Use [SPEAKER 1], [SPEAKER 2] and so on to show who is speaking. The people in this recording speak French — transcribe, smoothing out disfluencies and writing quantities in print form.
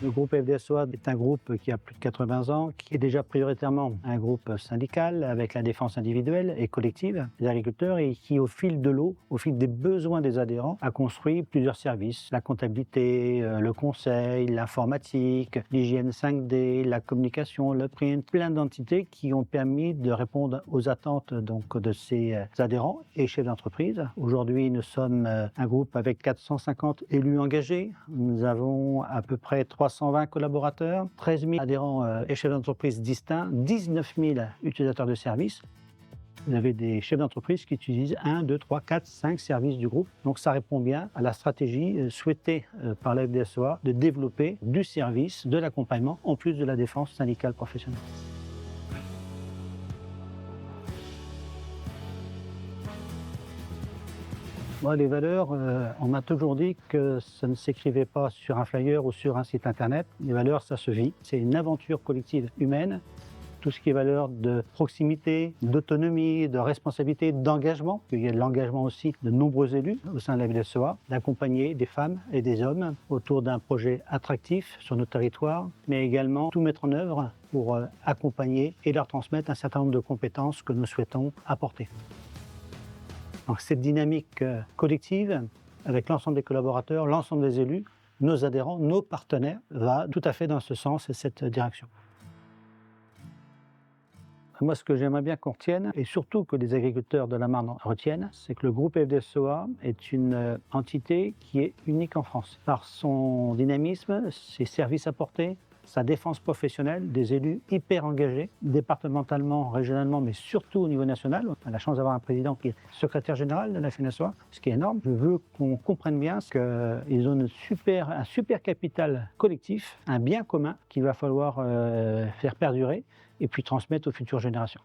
[SPEAKER 1] Le groupe FDSOA est un groupe qui a plus de 80 ans, qui est déjà prioritairement un groupe syndical avec la défense individuelle et collective des agriculteurs et qui, au fil de l'eau, au fil des besoins des adhérents, a construit plusieurs services. La comptabilité, le conseil, l'informatique, l'hygiène 5D, la communication, le print, plein d'entités qui ont permis de répondre aux attentes donc, de ces adhérents et chefs d'entreprise. Aujourd'hui, nous sommes un groupe avec 450 élus engagés. Nous avons à peu près 320 collaborateurs, 13 000 adhérents et chefs d'entreprise distincts, 19 000 utilisateurs de services. Vous avez des chefs d'entreprise qui utilisent 1, 2, 3, 4, 5 services du groupe. Donc ça répond bien à la stratégie souhaitée par la FDSOA de développer du service, de l'accompagnement, en plus de la défense syndicale professionnelle. Moi, les valeurs, on m'a toujours dit que ça ne s'écrivait pas sur un flyer ou sur un site internet. Les valeurs, ça se vit. C'est une aventure collective humaine. Tout ce qui est valeur de proximité, d'autonomie, de responsabilité, d'engagement. Il y a de l'engagement aussi de nombreux élus au sein de la FDSOA, d'accompagner des femmes et des hommes autour d'un projet attractif sur nos territoires, mais également tout mettre en œuvre pour accompagner et leur transmettre un certain nombre de compétences que nous souhaitons apporter. Donc cette dynamique collective, avec l'ensemble des collaborateurs, l'ensemble des élus, nos adhérents, nos partenaires, va tout à fait dans ce sens et cette direction. Moi, ce que j'aimerais bien qu'on retienne, et surtout que les agriculteurs de la Marne retiennent, c'est que le groupe FDSOA est une entité qui est unique en France. Par son dynamisme, ses services apportés, sa défense professionnelle, des élus hyper engagés, départementalement, régionalement, mais surtout au niveau national. On a la chance d'avoir un président qui est secrétaire général de la FNSOA, ce qui est énorme. Je veux qu'on comprenne bien qu'ils ont un super capital collectif, un bien commun qu'il va falloir faire perdurer et puis transmettre aux futures générations.